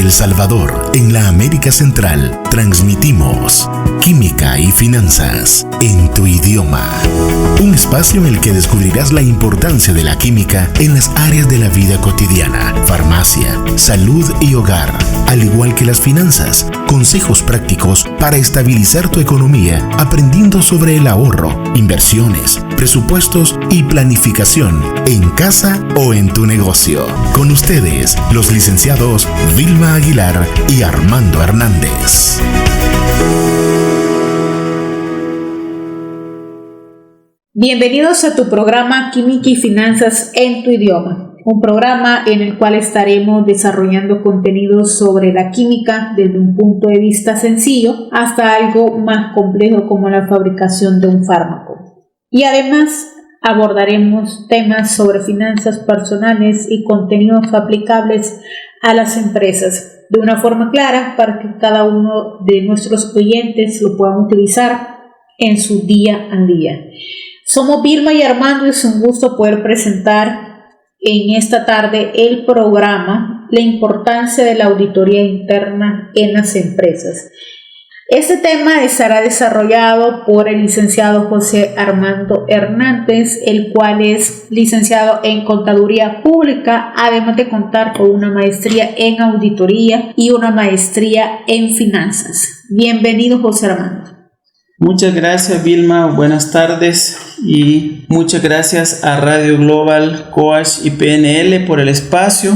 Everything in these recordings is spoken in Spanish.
El Salvador, en la América Central, transmitimos Química y Finanzas en tu idioma. Un espacio en el que descubrirás la importancia de la química en las áreas de la vida cotidiana, farmacia, salud y hogar, al igual que las finanzas. Consejos prácticos para estabilizar tu economía, aprendiendo sobre el ahorro, inversiones, presupuestos y planificación en casa o en tu negocio. Con ustedes, los licenciados Vilma Aguilar y Armando Hernández. Bienvenidos a tu programa Química y Finanzas en tu idioma, un programa en el cual estaremos desarrollando contenidos sobre la química desde un punto de vista sencillo hasta algo más complejo como la fabricación de un fármaco. Y además abordaremos temas sobre finanzas personales y contenidos aplicables a las empresas de una forma clara para que cada uno de nuestros oyentes lo puedan utilizar en su día a día. Somos Vilma y Armando y es un gusto poder presentar en esta tarde el programa La importancia de la auditoría interna en las empresas. Este tema estará desarrollado por el licenciado José Armando Hernández, el cual es licenciado en Contaduría Pública, además de contar con una maestría en Auditoría y una maestría en Finanzas. Bienvenido, José Armando. Muchas gracias, Vilma. Buenas tardes y muchas gracias a Radio Global, Coach y PNL por el espacio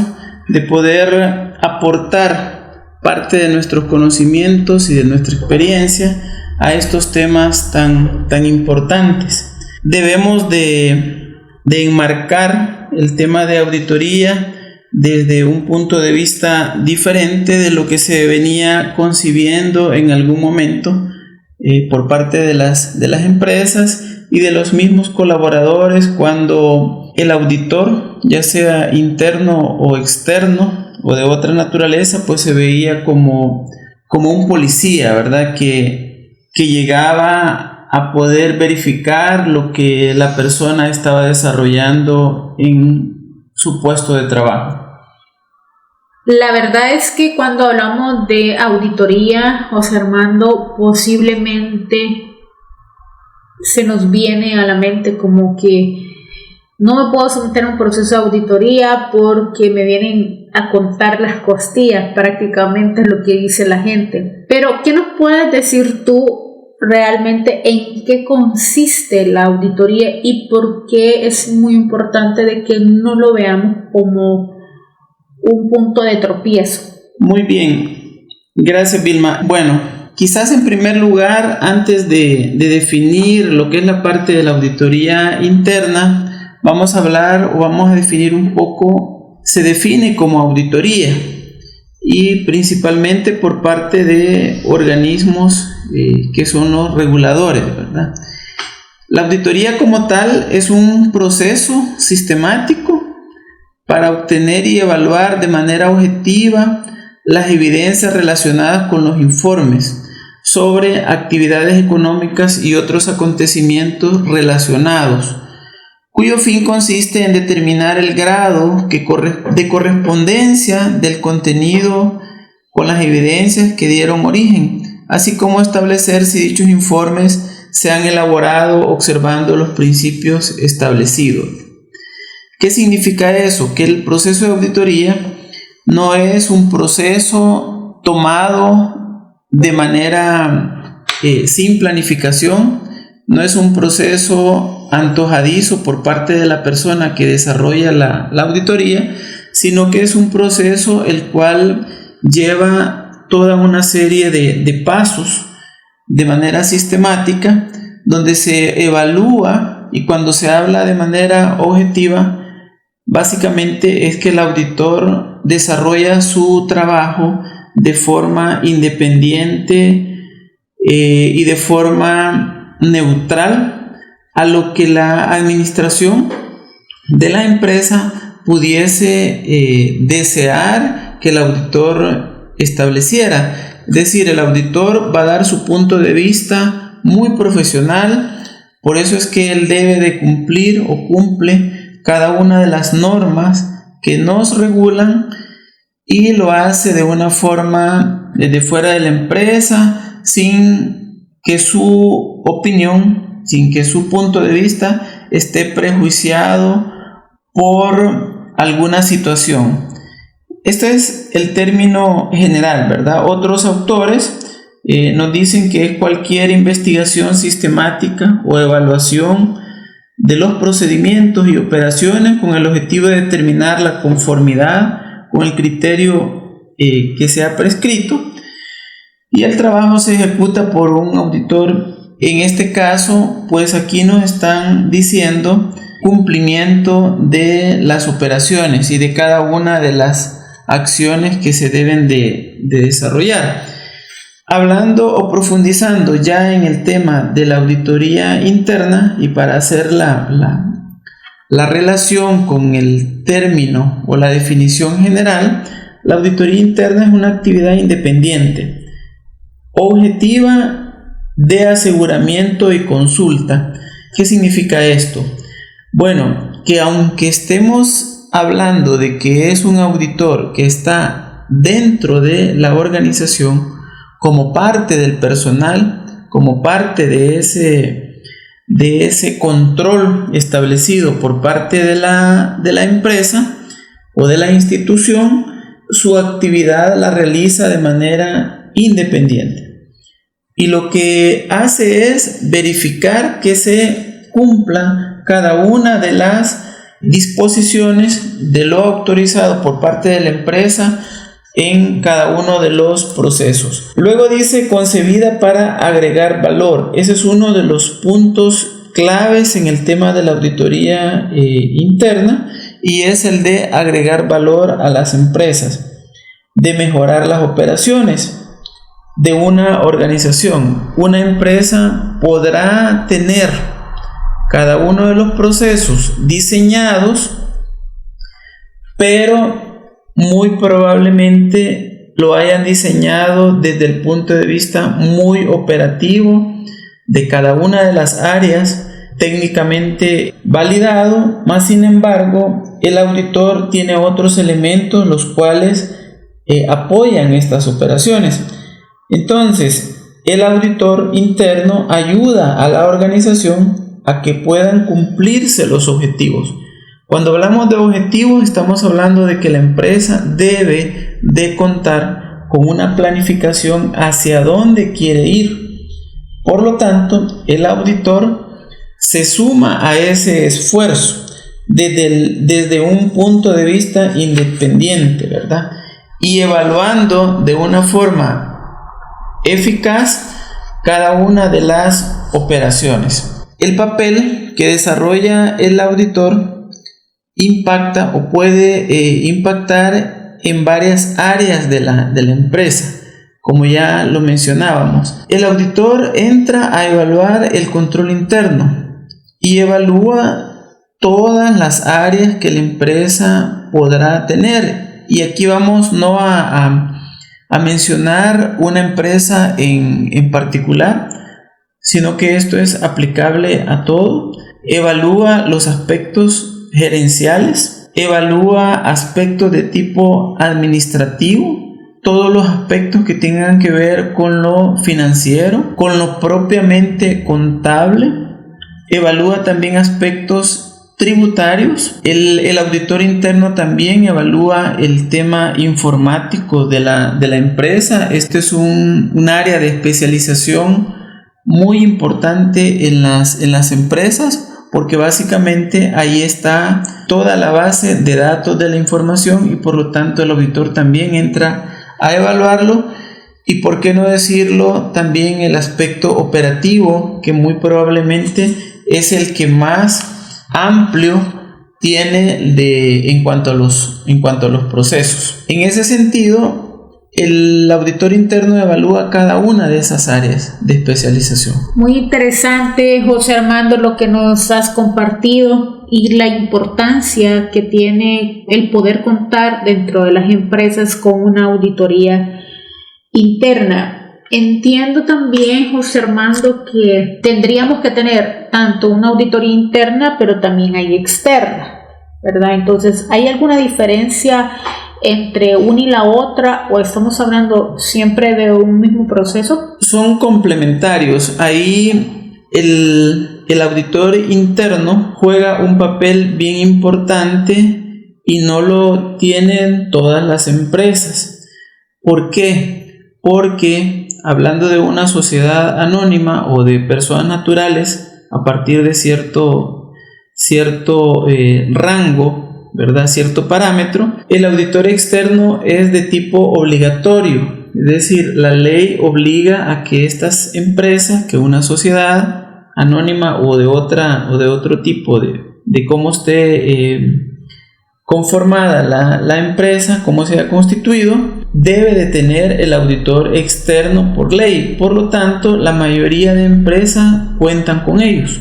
de poder aportar parte de nuestros conocimientos y de nuestra experiencia a estos temas tan importantes. Debemos de enmarcar el tema de auditoría desde un punto de vista diferente de lo que se venía concibiendo en algún momento por parte de las empresas y de los mismos colaboradores, cuando el auditor, ya sea interno o externo o de otra naturaleza, pues se veía como un policía, ¿verdad? Que llegaba a poder verificar lo que la persona estaba desarrollando en su puesto de trabajo. La verdad es que cuando hablamos de auditoría, José Armando, posiblemente se nos viene a la mente como que no me puedo someter a un proceso de auditoría porque me vienen a contar las costillas, prácticamente es lo que dice la gente. Pero, ¿qué nos puedes decir tú realmente en qué consiste la auditoría y por qué es muy importante de que no lo veamos como un punto de tropiezo? Muy bien, gracias, Vilma. Bueno, quizás en primer lugar, antes de definir lo que es la parte de la auditoría interna, vamos a definir un poco, se define como auditoría y principalmente por parte de organismos que son los reguladores, ¿verdad? La auditoría como tal es un proceso sistemático para obtener y evaluar de manera objetiva las evidencias relacionadas con los informes sobre actividades económicas y otros acontecimientos relacionados, cuyo fin consiste en determinar el grado de correspondencia del contenido con las evidencias que dieron origen, así como establecer si dichos informes se han elaborado observando los principios establecidos. ¿Qué significa eso? Que el proceso de auditoría no es un proceso tomado de manera sin planificación, no es un proceso antojadizo por parte de la persona que desarrolla la auditoría, sino que es un proceso el cual lleva toda una serie de pasos de manera sistemática, donde se evalúa, y cuando se habla de manera objetiva, básicamente es que el auditor desarrolla su trabajo de forma independiente y de forma neutral a lo que la administración de la empresa pudiese desear que el auditor estableciera. Es decir, el auditor va a dar su punto de vista muy profesional, por eso es que él debe de cumplir o cumple cada una de las normas que nos regulan y lo hace de una forma desde fuera de la empresa, sin que su opinión, sin que su punto de vista esté prejuiciado por alguna situación. Este es el término general, ¿verdad? Otros autores nos dicen que es cualquier investigación sistemática o evaluación de los procedimientos y operaciones con el objetivo de determinar la conformidad con el criterio que se ha prescrito, y el trabajo se ejecuta por un auditor. En este caso, pues aquí nos están diciendo cumplimiento de las operaciones y de cada una de las acciones que se deben de desarrollar. Hablando o profundizando ya en el tema de la auditoría interna, y para hacer la relación con el término o la definición general, la auditoría interna es una actividad independiente, objetiva, de aseguramiento y consulta. ¿Qué significa esto? Bueno, que aunque estemos hablando de que es un auditor que está dentro de la organización, como parte del personal, como parte de ese control establecido por parte de la empresa o de la institución, su actividad la realiza de manera independiente. Y lo que hace es verificar que se cumpla cada una de las disposiciones de lo autorizado por parte de la empresa en cada uno de los procesos. Luego dice concebida para agregar valor. Ese es uno de los puntos claves en el tema de la auditoría interna, y es el de agregar valor a las empresas, de mejorar las operaciones de una organización. Una empresa podrá tener cada uno de los procesos diseñados, pero muy probablemente lo hayan diseñado desde el punto de vista muy operativo de cada una de las áreas, técnicamente validado, más sin embargo el auditor tiene otros elementos los cuales apoyan estas operaciones. Entonces el auditor interno ayuda a la organización a que puedan cumplirse los objetivos. Cuando hablamos de objetivos, estamos hablando de que la empresa debe de contar con una planificación hacia dónde quiere ir. Por lo tanto, el auditor se suma a ese esfuerzo desde un punto de vista independiente, ¿verdad? Y evaluando de una forma eficaz cada una de las operaciones. El papel que desarrolla el auditor impacta o puede impactar en varias áreas de la empresa, como ya lo mencionábamos. El auditor entra a evaluar el control interno y evalúa todas las áreas que la empresa podrá tener, y aquí vamos no a mencionar una empresa en particular, sino que esto es aplicable a todo. Evalúa los aspectos gerenciales, evalúa aspectos de tipo administrativo, todos los aspectos que tengan que ver con lo financiero, con lo propiamente contable, evalúa también aspectos tributarios. El auditor interno también evalúa el tema informático de la empresa. Este es un área de especialización muy importante en las empresas, porque básicamente ahí está toda la base de datos de la información, y por lo tanto el auditor también entra a evaluarlo. Y por qué no decirlo, también el aspecto operativo, que muy probablemente es el que más amplio tiene en cuanto a los procesos. En ese sentido, el auditor interno evalúa cada una de esas áreas de especialización. Muy interesante, José Armando, lo que nos has compartido y la importancia que tiene el poder contar dentro de las empresas con una auditoría interna. Entiendo también, José Armando, que tendríamos que tener tanto una auditoría interna, pero también hay externa, ¿verdad? Entonces, ¿hay alguna diferencia entre una y la otra, o estamos hablando siempre de un mismo proceso? Son complementarios. Ahí el auditor interno juega un papel bien importante y no lo tienen todas las empresas. ¿Por qué? Porque hablando de una sociedad anónima o de personas naturales, a partir de cierto rango, ¿verdad? Cierto parámetro, el auditor externo es de tipo obligatorio. Es decir, la ley obliga a que estas empresas, que una sociedad anónima o de otro tipo de cómo esté conformada la empresa, cómo se ha constituido, debe de tener el auditor externo por ley. Por lo tanto, la mayoría de empresas cuentan con ellos.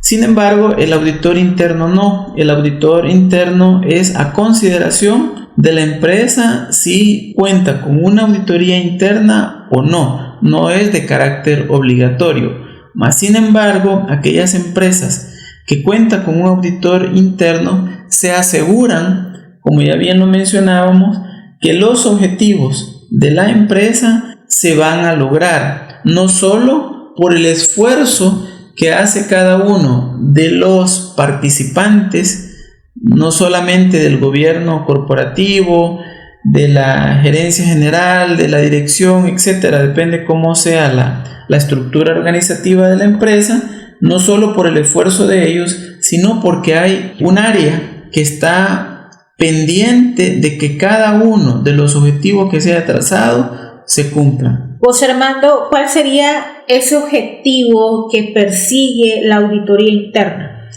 Sin embargo, el auditor interno no. El auditor interno es a consideración de la empresa si cuenta con una auditoría interna o no. No es de carácter obligatorio. Mas, sin embargo, aquellas empresas que cuentan con un auditor interno se aseguran, como ya bien lo mencionábamos, que los objetivos de la empresa se van a lograr, no solo por el esfuerzo que hace cada uno de los participantes, no solamente del gobierno corporativo, de la gerencia general, de la dirección, etcétera, depende cómo sea la estructura organizativa de la empresa, no solo por el esfuerzo de ellos, sino porque hay un área que está pendiente de que cada uno de los objetivos que se haya trazado se cumplan. José Armando, ¿cuál sería ese objetivo que persigue la auditoría interna?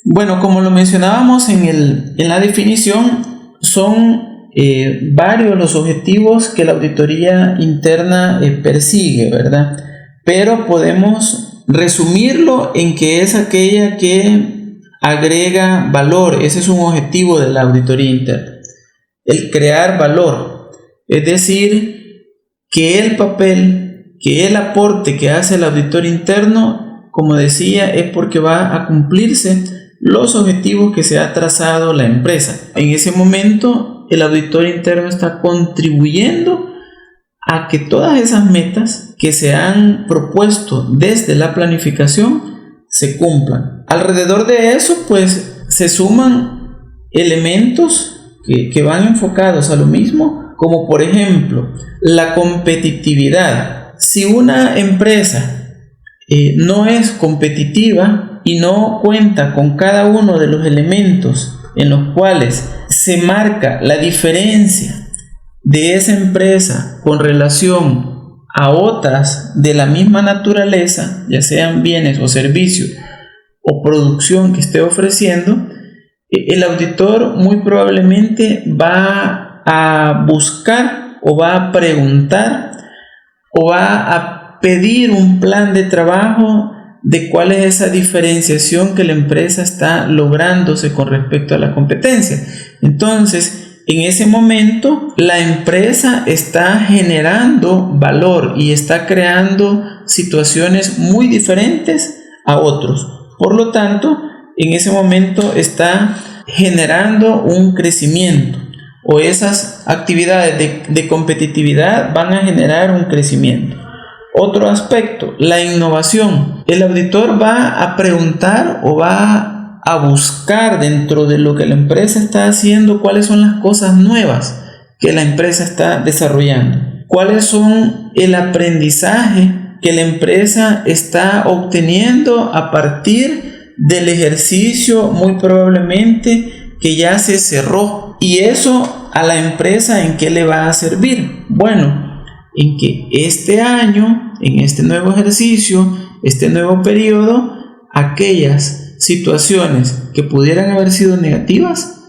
Bueno, como lo mencionábamos en la definición, son varios los objetivos que la auditoría interna persigue, ¿verdad? Pero podemos resumirlo en que es aquella que agrega valor. Ese es un objetivo de la auditoría interna, el crear valor, es decir, que el papel, que el aporte que hace el auditor interno, como decía, es porque va a cumplirse los objetivos que se ha trazado la empresa. En ese momento, el auditor interno está contribuyendo a que todas esas metas que se han propuesto desde la planificación se cumplan. Alrededor de eso, pues, se suman elementos que van enfocados a lo mismo, como por ejemplo, la competitividad. Si una empresa no es competitiva y no cuenta con cada uno de los elementos en los cuales se marca la diferencia de esa empresa con relación a otras de la misma naturaleza, ya sean bienes o servicios o producción que esté ofreciendo, el auditor muy probablemente va a buscar o va a preguntar o va a pedir un plan de trabajo de cuál es esa diferenciación que la empresa está lográndose con respecto a la competencia. Entonces, en ese momento, la empresa está generando valor y está creando situaciones muy diferentes a otros. Por lo tanto, en ese momento está generando un crecimiento, o esas actividades de competitividad van a generar un crecimiento. Otro aspecto, la innovación. El auditor va a preguntar o va a buscar dentro de lo que la empresa está haciendo cuáles son las cosas nuevas que la empresa está desarrollando, cuáles son el aprendizaje que la empresa está obteniendo a partir del ejercicio muy probablemente que ya se cerró, y eso a la empresa ¿en qué le va a servir? Bueno, en que este año, en este nuevo ejercicio, este nuevo periodo, aquellas situaciones que pudieran haber sido negativas,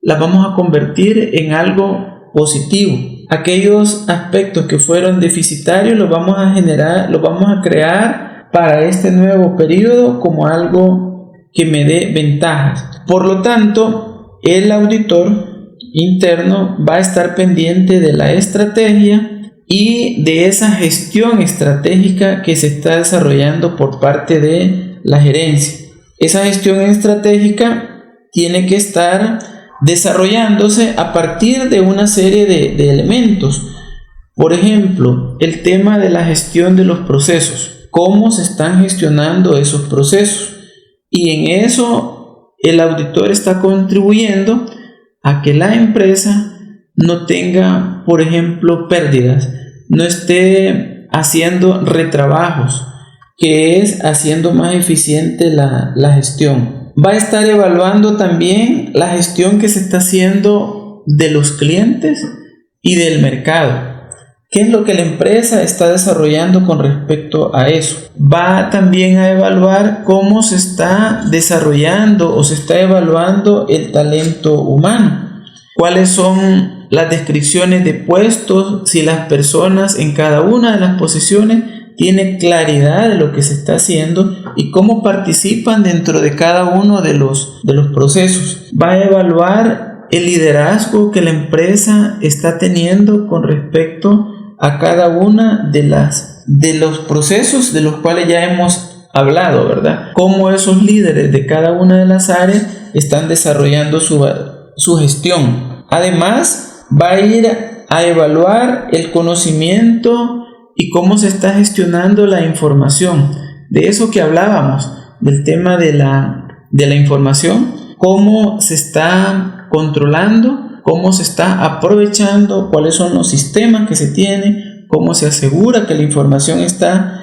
las vamos a convertir en algo positivo. Aquellos aspectos que fueron deficitarios los vamos a crear para este nuevo periodo como algo que me dé ventajas. Por lo tanto, el auditor interno va a estar pendiente de la estrategia y de esa gestión estratégica que se está desarrollando por parte de la gerencia. Esa gestión estratégica tiene que estar desarrollándose a partir de una serie de elementos. Por ejemplo, el tema de la gestión de los procesos, cómo se están gestionando esos procesos, y en eso el auditor está contribuyendo a que la empresa no tenga, por ejemplo, pérdidas, no esté haciendo retrabajos, que es haciendo más eficiente la gestión. Va a estar evaluando también la gestión que se está haciendo de los clientes y del mercado. ¿Qué es lo que la empresa está desarrollando con respecto a eso? Va también a evaluar cómo se está desarrollando o se está evaluando el talento humano. ¿Cuáles son las descripciones de puestos? Si las personas en cada una de las posiciones tienen claridad de lo que se está haciendo y cómo participan dentro de cada uno de los procesos. Va a evaluar el liderazgo que la empresa está teniendo con respecto a cada una de los procesos de los cuales ya hemos hablado, ¿verdad? Cómo esos líderes de cada una de las áreas están desarrollando su gestión. Además, va a ir a evaluar el conocimiento y cómo se está gestionando la información. De eso que hablábamos, del tema de la información, cómo se está controlando, cómo se está aprovechando, cuáles son los sistemas que se tienen, cómo se asegura que la información está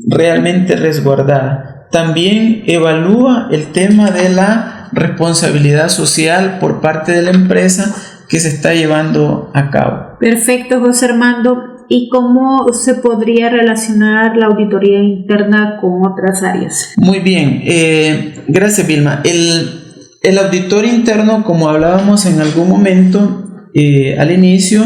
realmente resguardada. También evalúa el tema de la responsabilidad social por parte de la empresa que se está llevando a cabo. Perfecto, José Armando. ¿Y cómo se podría relacionar la auditoría interna con otras áreas? Muy bien, gracias, Vilma. El auditor interno, como hablábamos en algún momento al inicio,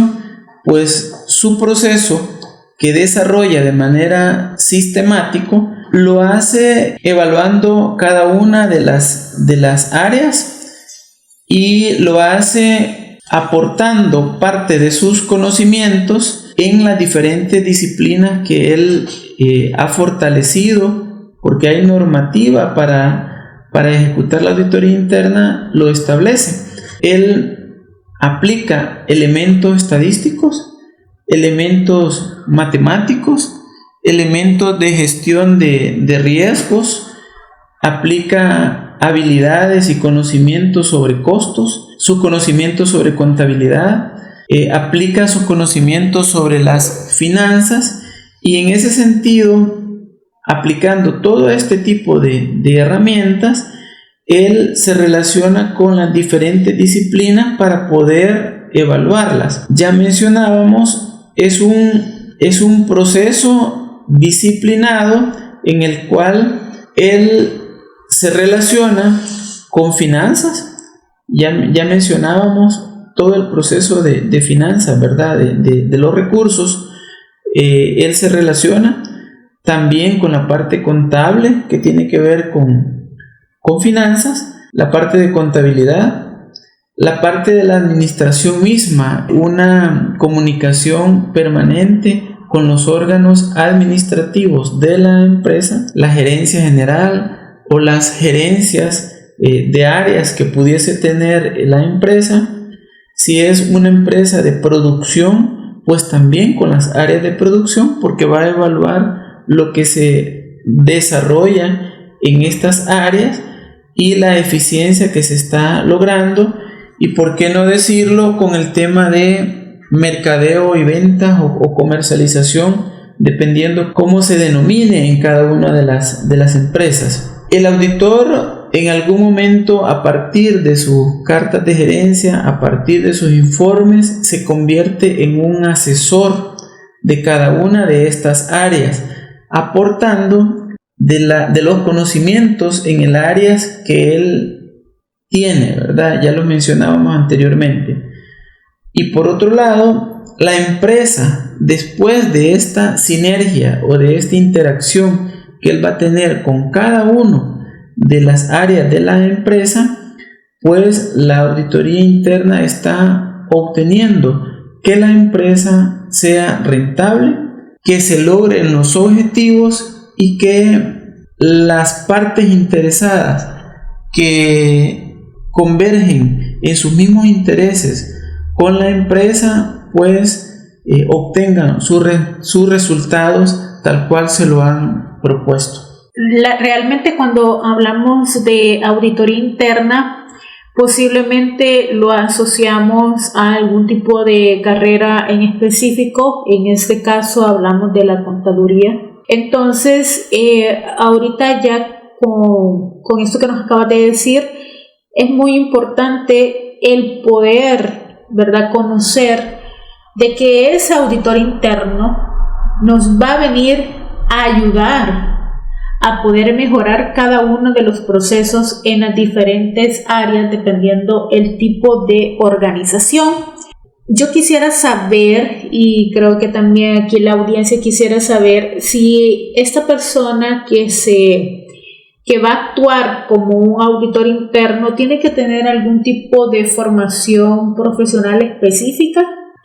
pues su proceso que desarrolla de manera sistemática lo hace evaluando cada una de las áreas y lo hace aportando parte de sus conocimientos en las diferentes disciplinas que él ha fortalecido, porque hay normativa para ejecutar la auditoría interna, lo establece. Él aplica elementos estadísticos, elementos matemáticos, elementos de gestión de riesgos, aplica habilidades y conocimientos sobre costos, su conocimiento sobre contabilidad, aplica su conocimiento sobre las finanzas, y en ese sentido, aplicando todo este tipo de herramientas, él se relaciona con las diferentes disciplinas para poder evaluarlas. Ya mencionábamos, es un proceso disciplinado en el cual él se relaciona con finanzas. Ya mencionábamos todo el proceso de finanzas, ¿verdad? De los recursos. Él se relaciona también con la parte contable que tiene que ver con finanzas, la parte de contabilidad, la parte de la administración misma, una comunicación permanente con los órganos administrativos de la empresa, la gerencia general o las gerencias de áreas que pudiese tener la empresa. Si es una empresa de producción, pues también con las áreas de producción, porque va a evaluar lo que se desarrolla en estas áreas y la eficiencia que se está logrando, y por qué no decirlo con el tema de mercadeo y ventas o comercialización, dependiendo cómo se denomine en cada una de las empresas. El auditor en algún momento, a partir de sus cartas de gerencia, a partir de sus informes, se convierte en un asesor de cada una de estas áreas, aportando de los conocimientos en el área que él tiene, ¿verdad? Ya lo mencionábamos anteriormente. Y por otro lado, la empresa, después de esta sinergia o de esta interacción que él va a tener con cada uno de las áreas de la empresa, pues la auditoría interna está obteniendo que la empresa sea rentable, que se logren los objetivos y que las partes interesadas que convergen en sus mismos intereses con la empresa, pues obtengan sus resultados tal cual se lo han propuesto. Realmente cuando hablamos de auditoría interna, posiblemente lo asociamos a algún tipo de carrera en específico. En este caso hablamos de la contaduría. Entonces, ahorita ya con esto que nos acabas de decir, es muy importante el poder, ¿verdad?, conocer de que ese auditor interno nos va a venir a ayudar a poder mejorar cada uno de los procesos en las diferentes áreas dependiendo el tipo de organización. Yo quisiera saber, y creo que también aquí la audiencia quisiera saber, si esta persona que va a actuar como un auditor interno tiene que tener algún tipo de formación profesional específica.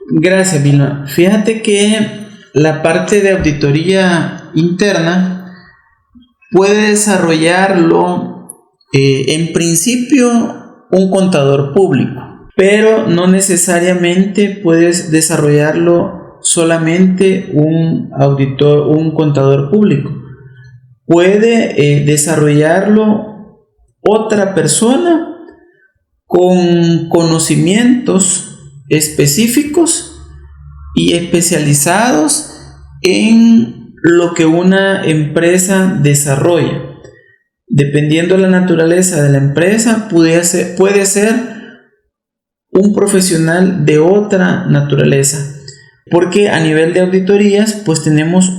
Gracias, Vilma. Fíjate que la parte de auditoría interna puede desarrollarlo en principio un contador público, pero no necesariamente puedes desarrollarlo solamente un contador público. Puede desarrollarlo otra persona con conocimientos específicos y especializados en lo que una empresa desarrolla. Dependiendo de la naturaleza de la empresa, puede ser un profesional de otra naturaleza, porque a nivel de auditorías pues tenemos,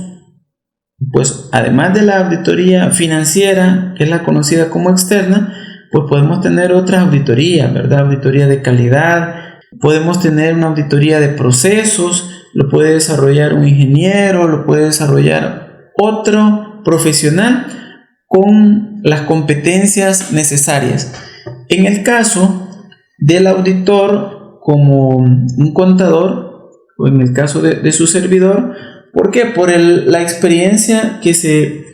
pues además de la auditoría financiera, que es la conocida como externa, pues podemos tener otras auditorías, ¿verdad? Auditoría de calidad, podemos tener una auditoría de procesos, lo puede desarrollar un ingeniero, lo puede desarrollar otro profesional con las competencias necesarias. En el caso del auditor como un contador, o en el caso de su servidor, ¿por qué? Por la experiencia que se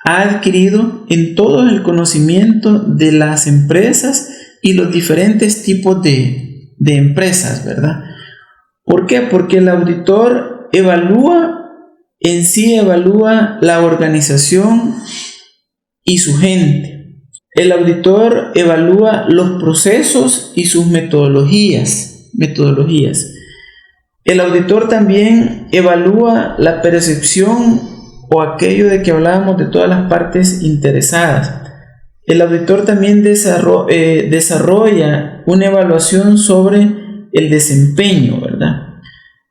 ha adquirido en todo el conocimiento de las empresas y los diferentes tipos de empresas, ¿verdad? ¿Por qué? Porque el auditor evalúa la organización y su gente. El auditor evalúa los procesos y sus metodologías. El auditor también evalúa la percepción o aquello de que hablábamos de todas las partes interesadas. El auditor también desarrolla una evaluación sobre el desempeño, ¿verdad?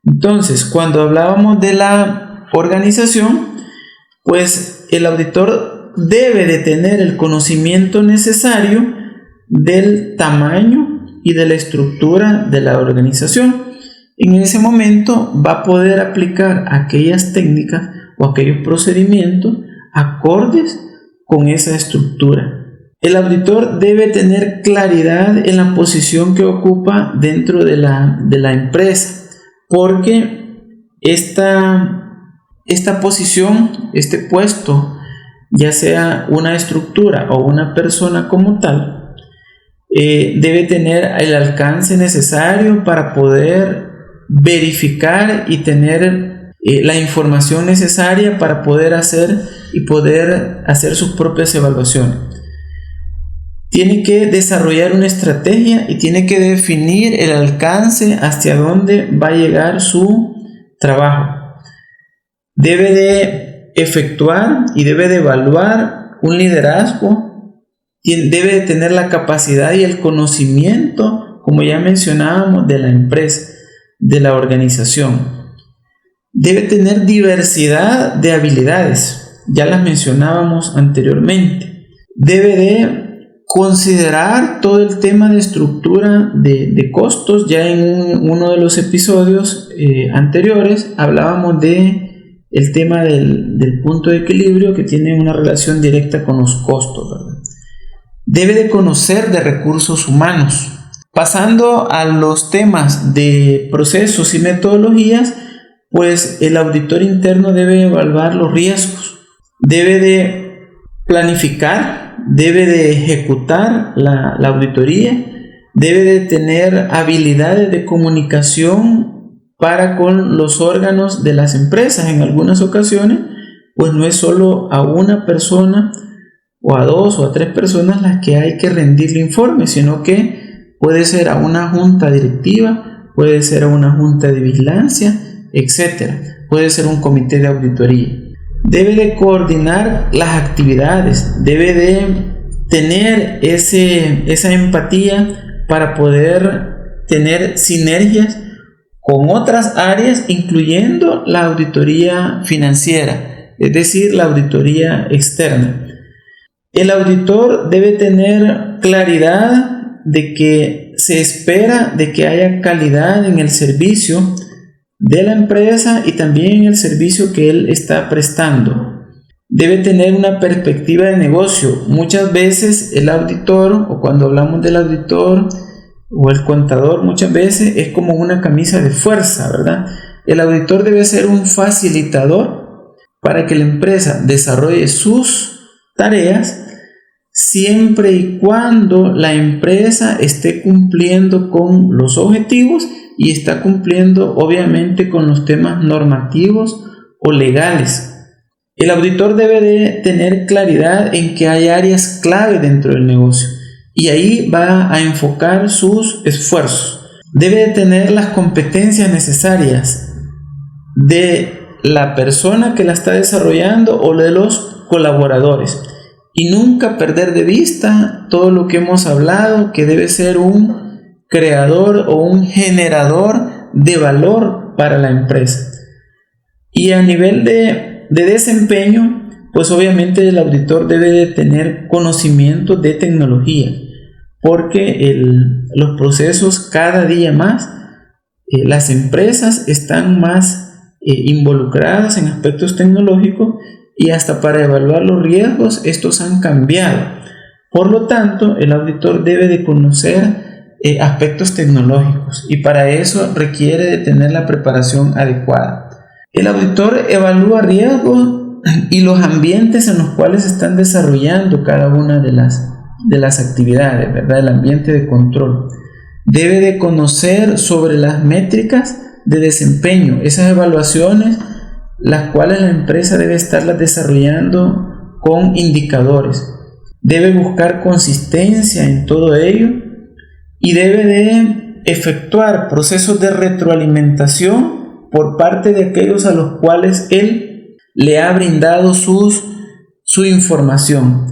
Entonces, cuando hablábamos de la organización, pues el auditor debe de tener el conocimiento necesario del tamaño y de la estructura de la organización. En ese momento va a poder aplicar aquellas técnicas o aquellos procedimientos acordes con esa estructura. El auditor debe tener claridad en la posición que ocupa dentro de la empresa, porque esta posición, este puesto, ya sea una estructura o una persona como tal, debe tener el alcance necesario para poder verificar y tener la información necesaria para poder hacer sus propias evaluaciones. Tiene que desarrollar una estrategia y tiene que definir el alcance hacia dónde va a llegar su trabajo. Debe de efectuar y debe de evaluar un liderazgo. Debe de tener la capacidad y el conocimiento, como ya mencionábamos, de la empresa, de la organización. Debe tener diversidad de habilidades, ya las mencionábamos anteriormente. Debe de considerar todo el tema de estructura de costos. Ya en uno de los episodios anteriores hablábamos de el tema del punto de equilibrio, que tiene una relación directa con los costos, ¿verdad? Debe de conocer de recursos humanos. Pasando a los temas de procesos y metodologías, pues el auditor interno debe evaluar los riesgos, debe de planificar, debe de ejecutar la auditoría, debe de tener habilidades de comunicación para con los órganos de las empresas. En algunas ocasiones, pues no es solo a una persona o a 2 o a 3 personas las que hay que rendirle informe, sino que puede ser a una junta directiva, puede ser a una junta de vigilancia, etc. Puede ser un comité de auditoría. Debe de coordinar las actividades, debe de tener esa empatía para poder tener sinergias con otras áreas, incluyendo la auditoría financiera, es decir, la auditoría externa. El auditor debe tener claridad de que se espera de que haya calidad en el servicio de la empresa y también en el servicio que él está prestando. Debe tener una perspectiva de negocio. Muchas veces el auditor, o cuando hablamos del auditor o el contador, muchas veces es como una camisa de fuerza, ¿verdad? El auditor debe ser un facilitador para que la empresa desarrolle sus tareas siempre y cuando la empresa esté cumpliendo con los objetivos y está cumpliendo obviamente con los temas normativos o legales. El auditor debe de tener claridad en que hay áreas clave dentro del negocio y ahí va a enfocar sus esfuerzos. Debe de tener las competencias necesarias de la persona que la está desarrollando o de los colaboradores y nunca perder de vista todo lo que hemos hablado, que debe ser un creador o un generador de valor para la empresa. Y a nivel de desempeño, pues obviamente el auditor debe de tener conocimiento de tecnología, porque los procesos cada día más, las empresas están más involucradas en aspectos tecnológicos y hasta para evaluar los riesgos estos han cambiado. Por lo tanto, el auditor debe de conocer aspectos tecnológicos y para eso requiere de tener la preparación adecuada. El auditor evalúa riesgos y los ambientes en los cuales se están desarrollando cada una de las actividades, ¿verdad? El ambiente de control. Debe de conocer sobre las métricas de desempeño, esas evaluaciones, las cuales la empresa debe estarlas desarrollando con indicadores. Debe buscar consistencia en todo ello y debe de efectuar procesos de retroalimentación por parte de aquellos a los cuales él le ha brindado su información.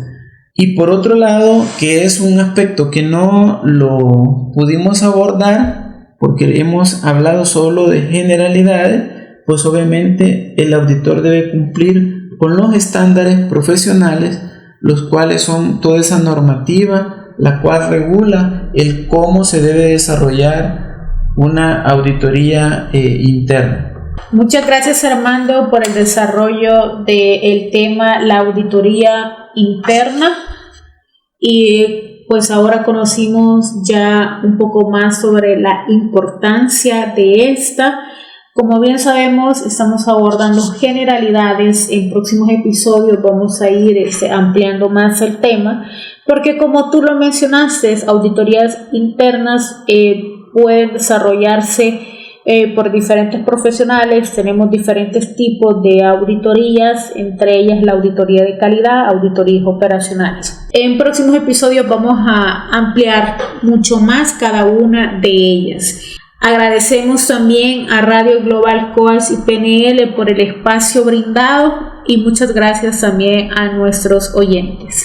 Y por otro lado, que es un aspecto que no lo pudimos abordar porque hemos hablado solo de generalidades, pues obviamente el auditor debe cumplir con los estándares profesionales, los cuales son toda esa normativa, la cual regula el cómo se debe desarrollar una auditoría interna. Muchas gracias, Armando, por el desarrollo del tema, la auditoría interna. Y pues ahora conocimos ya un poco más sobre la importancia de esta. Como bien sabemos, estamos abordando generalidades. En próximos episodios vamos a ir ampliando más el tema, porque como tú lo mencionaste, auditorías internas pueden desarrollarse por diferentes profesionales. Tenemos diferentes tipos de auditorías, entre ellas la auditoría de calidad, auditorías operacionales. En próximos episodios vamos a ampliar mucho más cada una de ellas. Agradecemos también a Radio Global Coach y PNL por el espacio brindado y muchas gracias también a nuestros oyentes.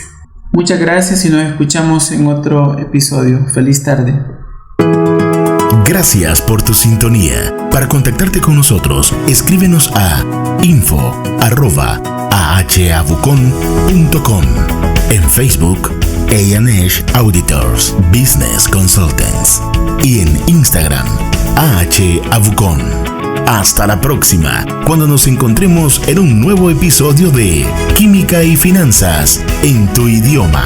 Muchas gracias y nos escuchamos en otro episodio. Feliz tarde. Gracias por tu sintonía. Para contactarte con nosotros, escríbenos a info@ahavucon.com, en Facebook A&H Auditors Business Consultants y en Instagram AHAvucon. Hasta la próxima, cuando nos encontremos en un nuevo episodio de Química y Finanzas en tu idioma.